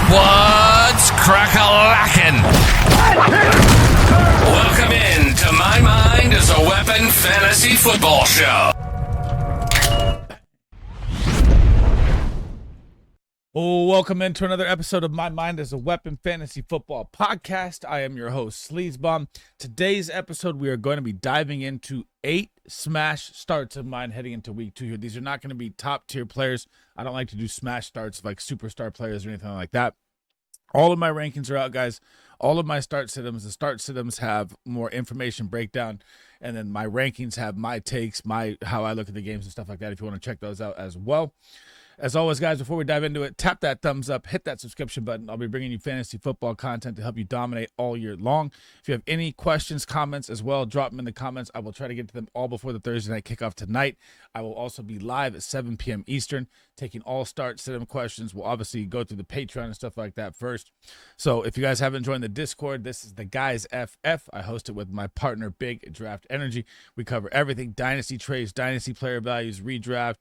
What's crack-a-lackin'? Welcome in to My Mind is a Weapon Fantasy Football Show. Welcome into another episode of My Mind is a Weapon Fantasy Football Podcast. I am your host, Sleazebomb. Today's episode, we are going to be diving into 8 smash starts of mine heading into week 2 here. These are not going to be top tier players. I don't like to do smash starts like superstar players or anything like that. All of my rankings are out, guys. All of my start sit-ems. The start sit-ems have more information breakdown, and then my rankings have my takes, how I look at the games and stuff like that, if you want to check those out as well. As always, guys, before we dive into it, tap that thumbs up, hit that subscription button. I'll be bringing you fantasy football content to help you dominate all year long. If you have any questions, comments as well, drop them in the comments. I will try to get to them all before the Thursday night kickoff tonight. I will also be live at 7 p.m. Eastern, taking all start sit-em questions. We'll obviously go through the Patreon and stuff like that first. So if you guys haven't joined the Discord, this is the Guys FF. I host it with my partner, Big Draft Energy. We cover everything, dynasty trades, dynasty player values, redraft,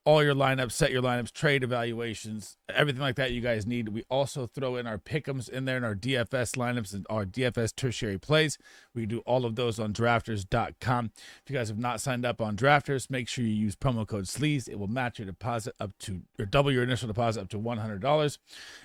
all your lineups, set your lineups, trade evaluations, everything like that you guys need. We also throw in our pick'ems in there in our DFS lineups and our DFS Tertiary Plays. We do all of those on drafters.com. If you guys have not signed up on Drafters, make sure you use promo code SLEAZE. It will match your deposit up to, or double your initial deposit up to $100.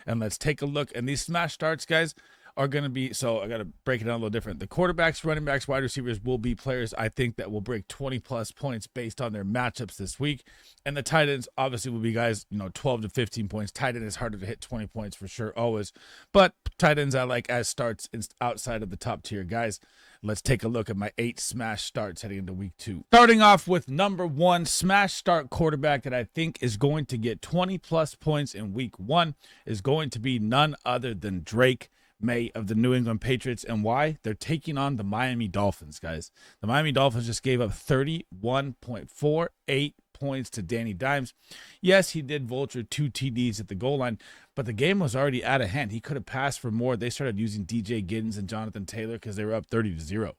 And let's take a look. And these smash starts, guys, are going to be, so I got to break it down a little different. The quarterbacks, running backs, wide receivers will be players I think that will break 20 plus points based on their matchups this week. And the tight ends obviously will be guys, 12 to 15 points. Tight end is harder to hit 20 points for sure, always. But tight ends I like as starts outside of the top tier guys. Let's take a look at my 8 smash starts heading into week 2. Starting off with number 1 smash start quarterback that I think is going to get 20 plus points in week 1 is going to be none other than Drake May of the New England Patriots. And why? They're taking on the Miami Dolphins, guys. The Miami Dolphins just gave up 31.48 points to Danny Dimes. Yes, he did vulture 2 TDs at the goal line, but the game was already out of hand. He could have passed for more. They started using DJ Giddens and Jonathan Taylor because they were up 30-0.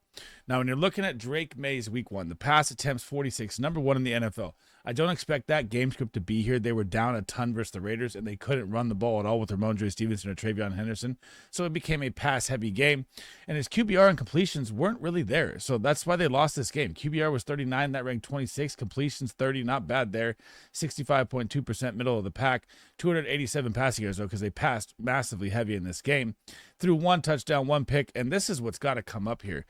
Now, when you're looking at Drake May's week 1, the pass attempts 46, number 1 in the NFL. I don't expect that game script to be here. They were down a ton versus the Raiders, and they couldn't run the ball at all with Ramondre Stevenson or Travion Henderson. So it became a pass-heavy game, and his QBR and completions weren't really there. So that's why they lost this game. QBR was 39, that ranked 26. Completions 30, not bad there. 65.2% middle of the pack. 287 passing yards, though, because they passed massively heavy in this game. Threw 1 touchdown, 1 pick, and this is what's got to come up here.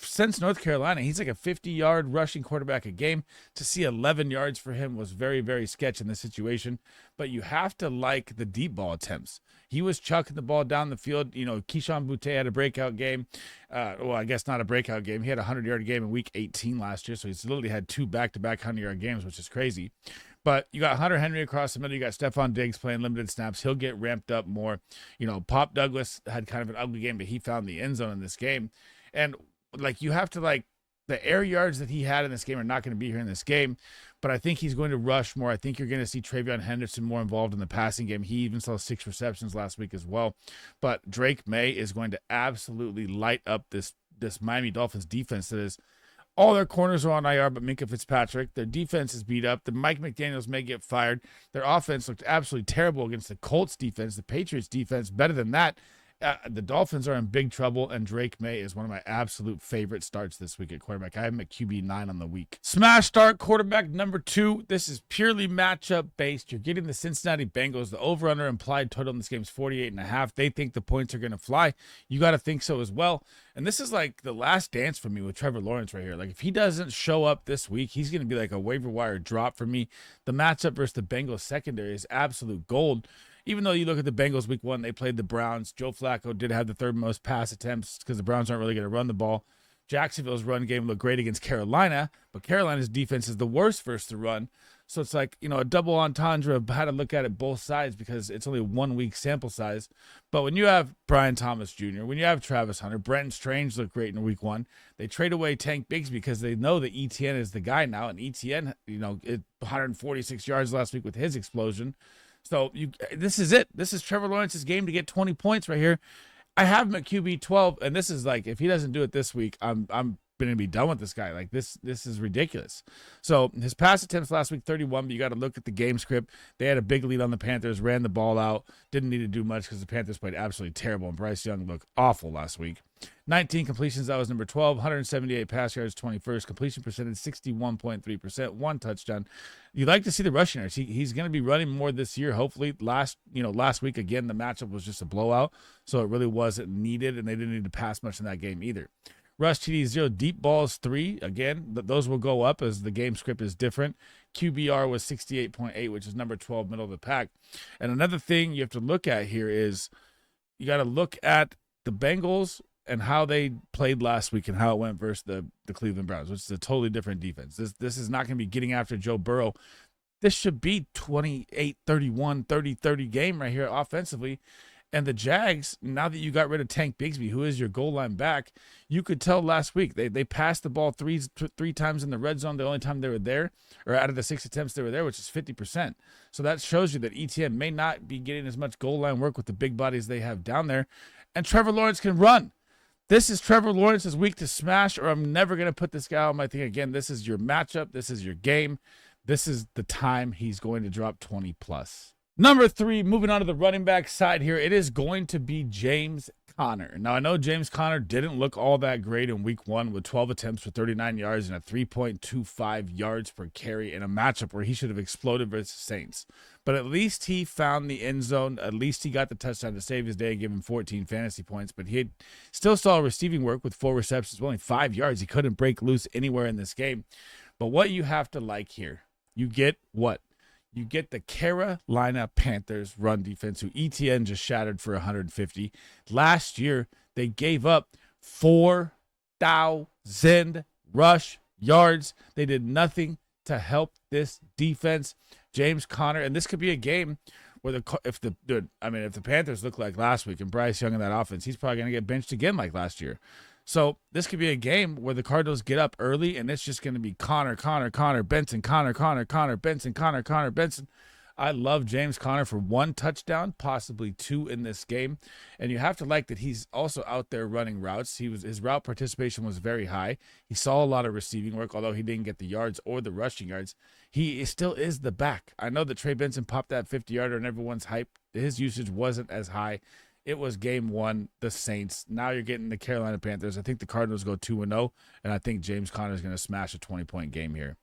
Since North Carolina, he's like a 50-yard rushing quarterback a game. To see 11 yards for him was very, very sketch in this situation, but you have to like the deep ball attempts. He was chucking the ball down the field. Keyshawn Boutte had a breakout game. Well, I guess not a breakout game. He had a 100-yard game in week 18 last year, so he's literally had 2 back-to-back 100-yard games, which is crazy. But you got Hunter Henry across the middle. You got Stephon Diggs playing limited snaps. He'll get ramped up more. Pop Douglas had kind of an ugly game, but he found the end zone in this game. And, you have to, the air yards that he had in this game are not going to be here in this game. But I think he's going to rush more. I think you're going to see Travion Henderson more involved in the passing game. He even saw 6 receptions last week as well. But Drake May is going to absolutely light up this Miami Dolphins defense that is, all their corners are on IR, but Minkah Fitzpatrick. Their defense is beat up. The Mike McDaniels may get fired. Their offense looked absolutely terrible against the Colts defense. The Patriots defense, better than that. The Dolphins are in big trouble, and Drake May is one of my absolute favorite starts this week at quarterback. I have him at QB9 on the week. Smash start quarterback number 2. This is purely matchup based. You're getting the Cincinnati Bengals. The over-under implied total in this game is 48.5. They think the points are going to fly. You got to think so as well. And this is like the last dance for me with Trevor Lawrence right here. If he doesn't show up this week, he's going to be like a waiver wire drop for me. The matchup versus the Bengals secondary is absolute gold. Even though you look at the Bengals week 1, they played the Browns. Joe Flacco did have the 3rd most pass attempts because the Browns aren't really going to run the ball. Jacksonville's run game looked great against Carolina, but Carolina's defense is the worst versus the run. So it's like, a double entendre of how to look at it both sides because it's only 1 week sample size. But when you have Brian Thomas Jr., when you have Travis Hunter, Brenton Strange looked great in week 1. They trade away Tank Bigsby because they know that ETN is the guy now. And ETN, 146 yards last week with his explosion. So this is it. This is Trevor Lawrence's game to get 20 points right here. I have him at QB 12, and this is if he doesn't do it this week, I'm going to be done with this guy. Like this is ridiculous. So his pass attempts last week, 31, but you got to look at the game script. They had a big lead on the Panthers, ran the ball out, didn't need to do much because the Panthers played absolutely terrible, and Bryce Young looked awful last week. 19 completions, that was number 12, 178 pass yards, 21st, completion percentage, 61.3%, 1 touchdown. You like to see the rushing yards. He's going to be running more this year, hopefully. Last week, again, the matchup was just a blowout, so it really wasn't needed, and they didn't need to pass much in that game either. Rush TD 0, deep balls 3. Again, those will go up as the game script is different. QBR was 68.8, which is number 12, middle of the pack. And another thing you have to look at here is you got to look at the Bengals and how they played last week and how it went versus the Cleveland Browns, which is a totally different defense. This is not going to be getting after Joe Burrow. This should be 28-31, 30-30 game right here offensively. And the Jags, now that you got rid of Tank Bigsby, who is your goal line back, you could tell last week they passed the ball three times in the red zone the only time they were there, or out of the 6 attempts they were there, which is 50%. So that shows you that ETN may not be getting as much goal line work with the big bodies they have down there. And Trevor Lawrence can run. This is Trevor Lawrence's week to smash, or I'm never going to put this guy on my thing again. This is your matchup. This is your game. This is the time he's going to drop 20 plus. Number 3, moving on to the running back side here, it is going to be James Conner. Now, I know James Conner didn't look all that great in week 1 with 12 attempts for 39 yards and a 3.25 yards per carry in a matchup where he should have exploded versus Saints. But at least he found the end zone. At least he got the touchdown to save his day and give him 14 fantasy points. But he still saw receiving work with 4 receptions, only 5 yards. He couldn't break loose anywhere in this game. But what you have to like here, you get what? You get the Carolina Panthers run defense, who ETN just shattered for 150. Last year, they gave up 4,000 rush yards. They did nothing to help this defense. James Conner, and this could be a game where if the Panthers look like last week and Bryce Young in that offense, he's probably going to get benched again like last year. So this could be a game where the Cardinals get up early, and it's just going to be Conner, Benson, Conner, Benson, Conner, Benson. I love James Conner for 1 touchdown, possibly 2 in this game. And you have to like that he's also out there running routes. His route participation was very high. He saw a lot of receiving work, although he didn't get the yards or the rushing yards. He still is the back. I know that Trey Benson popped that 50-yarder and everyone's hyped. His usage wasn't as high. It was game 1, the Saints. Now you're getting the Carolina Panthers. I think the Cardinals go 2-0, and I think James Conner is going to smash a 20-point game here.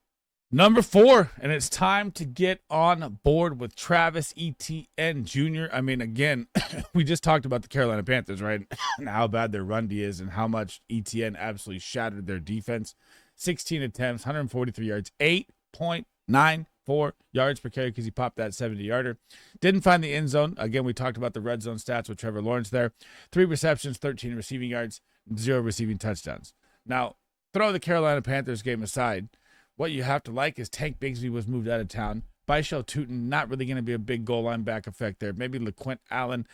Number 4, and it's time to get on board with Travis Etienne Jr. I mean, again, we just talked about the Carolina Panthers, right? And how bad their run D is and how much Etienne absolutely shattered their defense. 16 attempts, 143 yards, 8.94 yards per carry because he popped that 70-yarder. Didn't find the end zone. Again, we talked about the red zone stats with Trevor Lawrence there. 3 receptions, 13 receiving yards, 0 receiving touchdowns. Now, throw the Carolina Panthers game aside. What you have to like is Tank Bigsby was moved out of town. Byshell Tootin, not really going to be a big goal line back effect there. Maybe LeQuint Allen,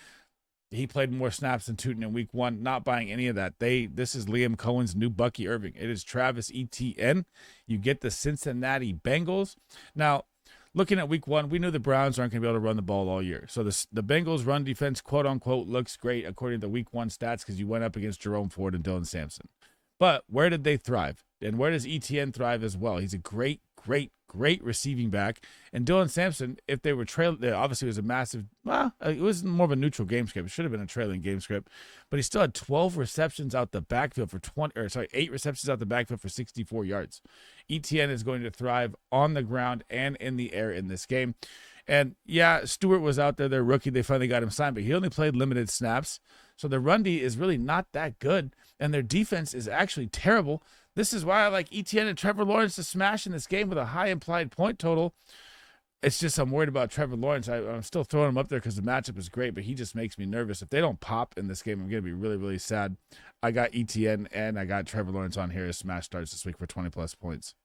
he played more snaps than Tootin in week 1. Not buying any of that. This is Liam Cohen's new Bucky Irving. It is Travis Etienne. You get the Cincinnati Bengals. Now, looking at week 1, we knew the Browns aren't going to be able to run the ball all year. So the Bengals run defense, quote unquote, looks great according to week 1 stats because you went up against Jerome Ford and Dylan Sampson. But where did they thrive? And where does ETN thrive as well? He's a great receiving back. And Dylan Sampson, if they were trailing, obviously it was a massive, it was more of a neutral game script. It should have been a trailing game script. But he still had 12 receptions out the backfield for 8 receptions out the backfield for 64 yards. ETN is going to thrive on the ground and in the air in this game. And yeah, Stewart was out there, their rookie. They finally got him signed, but he only played limited snaps. So the run D is really not that good. And their defense is actually terrible. This is why I like ETN and Trevor Lawrence to smash in this game with a high implied point total. It's just I'm worried about Trevor Lawrence. I'm still throwing him up there because the matchup is great, but he just makes me nervous. If they don't pop in this game, I'm going to be really, really sad. I got ETN and I got Trevor Lawrence on here as smash starts this week for 20-plus points.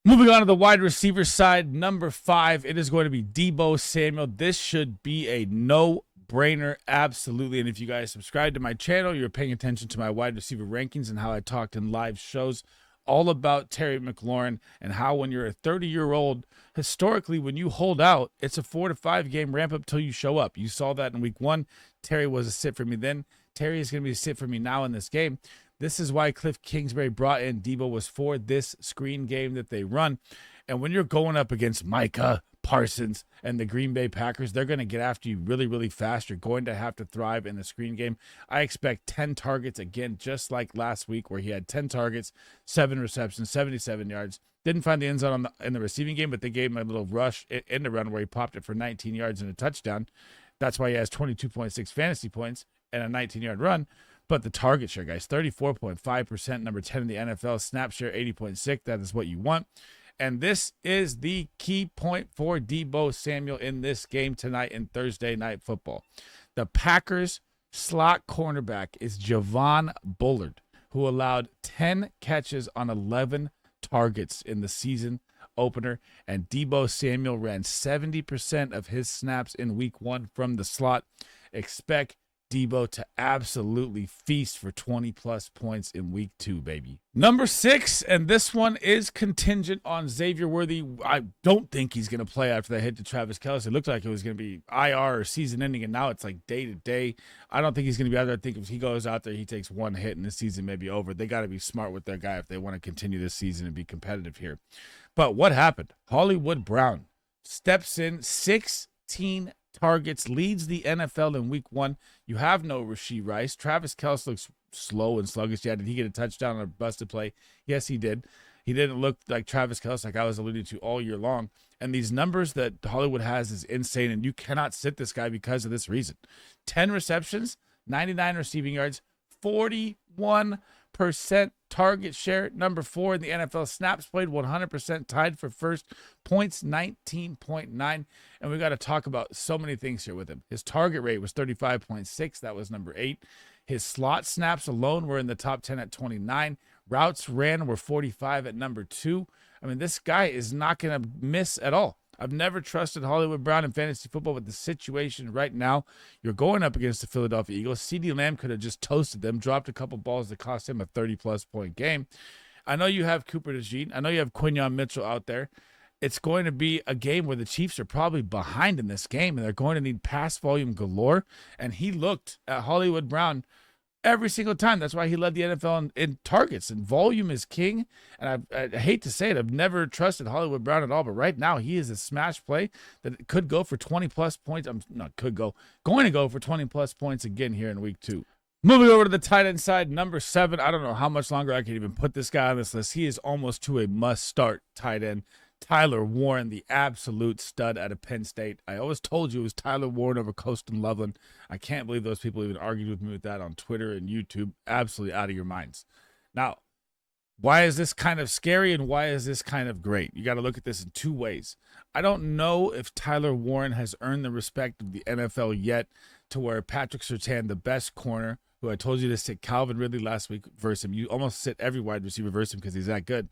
Moving on to the wide receiver side, number 5, it is going to be Deebo Samuel. This should be a no-brainer, absolutely. And if you guys subscribe to my channel, you're paying attention to my wide receiver rankings and how I talked in live shows all about Terry McLaurin and how when you're a 30-year-old, historically, when you hold out, it's a 4 to 5 game ramp up till you show up. You saw that in week 1. Terry was a sit for me then. Terry is going to be a sit for me now in this game. This is why Cliff Kingsbury brought in Debo, was for this screen game that they run. And when you're going up against Micah Parsons and the Green Bay Packers, they're going to get after you really, really fast. You're going to have to thrive in the screen game. I expect 10 targets again, just like last week where he had 10 targets, 7 receptions, 77 yards. Didn't find the end zone in the receiving game, but they gave him a little rush in the run where he popped it for 19 yards and a touchdown. That's why he has 22.6 fantasy points and a 19-yard run. But the target share, guys, 34.5%, number 10 in the NFL. Snap share, 80.6. That is what you want. And this is the key point for Debo Samuel in this game tonight in Thursday Night Football. The Packers' slot cornerback is Javon Bullard, who allowed 10 catches on 11 targets in the season opener. And Debo Samuel ran 70% of his snaps in week 1 from the slot. Expect Debo to absolutely feast for 20-plus points in week 2, baby. Number 6, and this one is contingent on Xavier Worthy. I don't think he's going to play after that hit to Travis Kelce. It looked like it was going to be IR or season ending, and now it's like day to day. I don't think he's going to be out there. I think if he goes out there, he takes one hit and the season may be over. They got to be smart with their guy if they want to continue this season and be competitive here. But what happened? Hollywood Brown steps in, 16 targets, leads the NFL in week 1. You have no Rashee Rice. Travis Kelce looks slow and sluggish. Yeah, did he get a touchdown on a busted play? Yes, he did. He didn't look like Travis Kelce, like I was alluding to all year long. And these numbers that Hollywood has is insane, and you cannot sit this guy because of this reason. 10 receptions, 99 receiving yards, 41% target share, number 4 in the NFL. Snaps played, 100% tied for first. Points, 19.9. And we got to talk about so many things here with him. His target rate was 35.6. That was number 8. His slot snaps alone were in the top 10 at 29. Routes ran were 45 at number 2. I mean, this guy is not going to miss at all. I've never trusted Hollywood Brown in fantasy football, with the situation right now. You're going up against the Philadelphia Eagles. CeeDee Lamb could have just toasted them, dropped a couple balls that cost him a 30-plus point game. I know you have Cooper DeJean. I know you have Quinyon Mitchell out there. It's going to be a game where the Chiefs are probably behind in this game, and they're going to need pass volume galore. And he looked at Hollywood Brown every single time. That's why he led the NFL in targets, and volume is king. And I hate to say it, I've never trusted Hollywood Brown at all, but right now he is a smash play that could go for 20-plus points. Going to go for 20-plus points again here in week 2. Moving over to the tight end side, number 7. I don't know how much longer I can even put this guy on this list. He is almost to a must-start tight end. Tyler Warren, the absolute stud out of Penn State. I always told you it was Tyler Warren over Colston Loveland. I can't believe those people even argued with me with that on Twitter and YouTube. Absolutely out of your minds. Now, why is this kind of scary and why is this kind of great? You got to look at this in 2 ways. I don't know if Tyler Warren has earned the respect of the NFL yet, to where Patrick Surtain, the best corner, who I told you to sit Calvin Ridley last week versus him. You almost sit every wide receiver versus him because he's that good.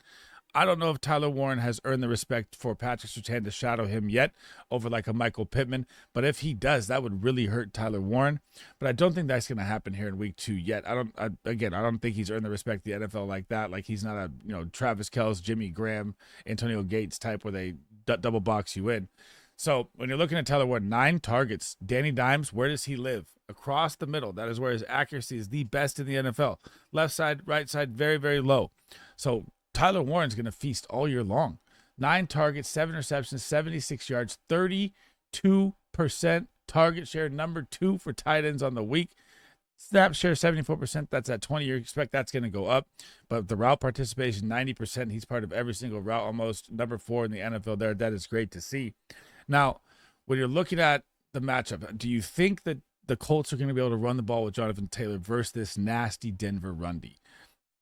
I don't know if Tyler Warren has earned the respect for Patrick Surtain to shadow him yet over like a Michael Pittman. But if he does, that would really hurt Tyler Warren. But I don't think that's going to happen here in week 2 yet. I don't think he's earned the respect of the NFL like that. Like he's not a Travis Kelce, Jimmy Graham, Antonio Gates type where they double box you in. So when you're looking at Tyler Warren, 9 targets. Danny Dimes, where does he live? Across the middle. That is where his accuracy is the best in the NFL. Left side, right side, very, very low. So Tyler Warren's going to feast all year long. 9 targets, 7 receptions, 76 yards, 32% target share, number 2 for tight ends on the week. Snap share, 74%. That's at 20. You expect that's going to go up. But the route participation, 90%. He's part of every single route, almost number 4 in the NFL there. That is great to see. Now, when you're looking at the matchup, do you think that the Colts are going to be able to run the ball with Jonathan Taylor versus this nasty Denver run D?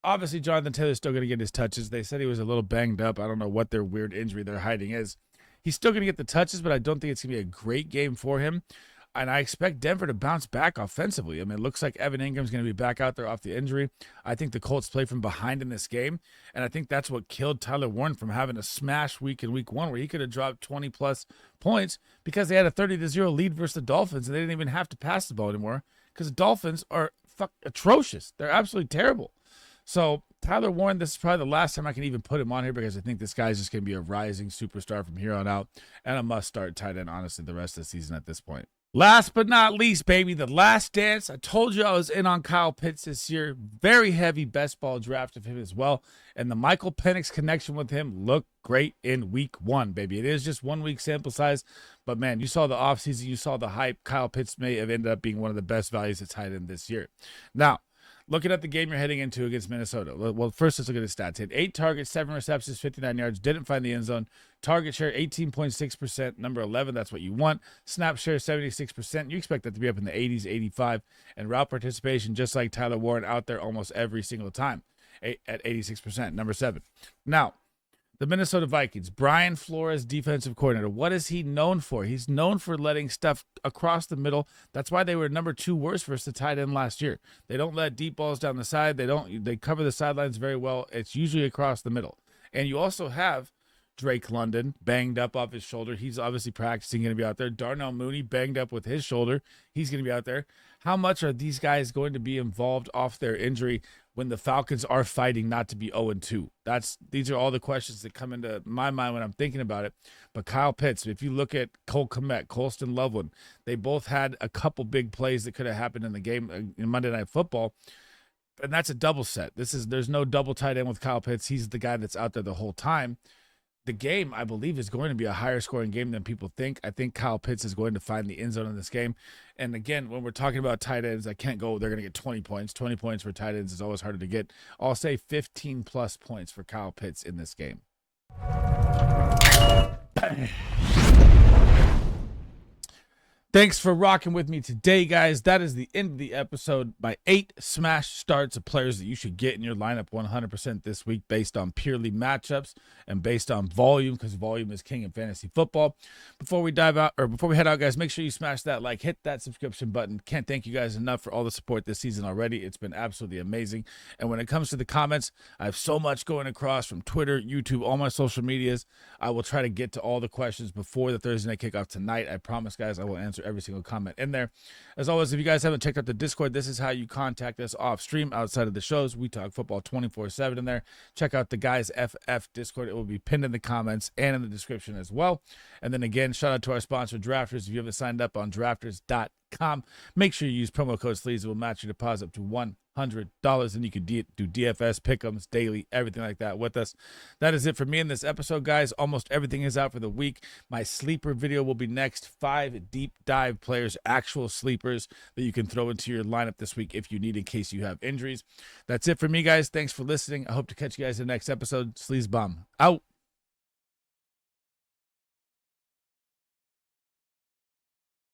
Obviously, Jonathan Taylor's still going to get his touches. They said he was a little banged up. I don't know what their weird injury they're hiding is. He's still going to get the touches, but I don't think it's going to be a great game for him. And I expect Denver to bounce back offensively. I mean, it looks like Evan Ingram's going to be back out there off the injury. I think the Colts play from behind in this game. And I think that's what killed Tyler Warren from having a smash week in week 1 where he could have dropped 20-plus points because they had a 30-0 lead versus the Dolphins, and they didn't even have to pass the ball anymore because the Dolphins are atrocious. They're absolutely terrible. So Tyler Warren, this is probably the last time I can even put him on here because I think this guy's just going to be a rising superstar from here on out and a must-start tight end, honestly, the rest of the season at this point. Last but not least, baby, the last dance. I told you I was in on Kyle Pitts this year. Very heavy best ball draft of him as well. And the Michael Penix connection with him looked great in week 1, baby. It is just 1 week sample size. But, man, you saw the offseason. You saw the hype. Kyle Pitts may have ended up being one of the best values at tight end this year. Now, looking at the game you're heading into against Minnesota. Well, first let's look at his stats. He had 8 targets, 7 receptions, 59 yards. Didn't find the end zone. Target share 18.6%, number 11. That's what you want. Snap share 76%. You expect that to be up in the 80s, 85. And route participation, just like Tyler Warren, out there almost every single time at 86%, number 7. Now, the Minnesota Vikings, Brian Flores, defensive coordinator. What is he known for? He's known for letting stuff across the middle. That's why they were number 2 worst versus the tight end last year. They don't let deep balls down the side. They cover the sidelines very well. It's usually across the middle. And you also have Drake London banged up off his shoulder. He's obviously practicing, going to be out there. Darnell Mooney banged up with his shoulder. He's going to be out there. How much are these guys going to be involved off their injury when the Falcons are fighting not to be 0-2? These are all the questions that come into my mind when I'm thinking about it. But Kyle Pitts, if you look at Cole Kmet, Colston Loveland, they both had a couple big plays that could have happened in the game in Monday Night Football. And that's a double set. There's no double tight end with Kyle Pitts. He's the guy that's out there the whole time. The game, I believe, is going to be a higher scoring game than people think. I think Kyle Pitts is going to find the end zone in this game. And again, when we're talking about tight ends, I can't go, they're going to get 20 points. 20 points for tight ends is always harder to get. I'll say 15 plus points for Kyle Pitts in this game. Thanks for rocking with me today, guys. That is the end of the episode. My 8 smash starts of players that you should get in your lineup 100% this week based on purely matchups and based on volume, because volume is king in fantasy football. Before we head out, guys, make sure you smash that like, hit that subscription button. Can't thank you guys enough for all the support this season already. It's been absolutely amazing. And when it comes to the comments, I have so much going across from Twitter, YouTube, all my social medias. I will try to get to all the questions before the Thursday night kickoff tonight. I promise, guys, I will answer every single comment in there. As always, if you guys haven't checked out the Discord, this is how you contact us off stream outside of the shows. We talk football 24/7 in there. Check out the Guys FF Discord. It will be pinned in the comments and in the description as well. And then again, shout out to our sponsor, Drafters. If you haven't signed up on drafters.com, make sure you use promo code SLEAZE. It will match your deposit up to $100, and you can do DFS pick'ems daily, everything like that with us. That is it for me in this episode, guys. Almost everything is out for the week. My sleeper video will be next. 5 deep dive players, actual sleepers that you can throw into your lineup this week if you need, in case you have injuries. That's it for me, guys. Thanks for listening. I hope to catch you guys in the next episode. Sleaze Bomb out.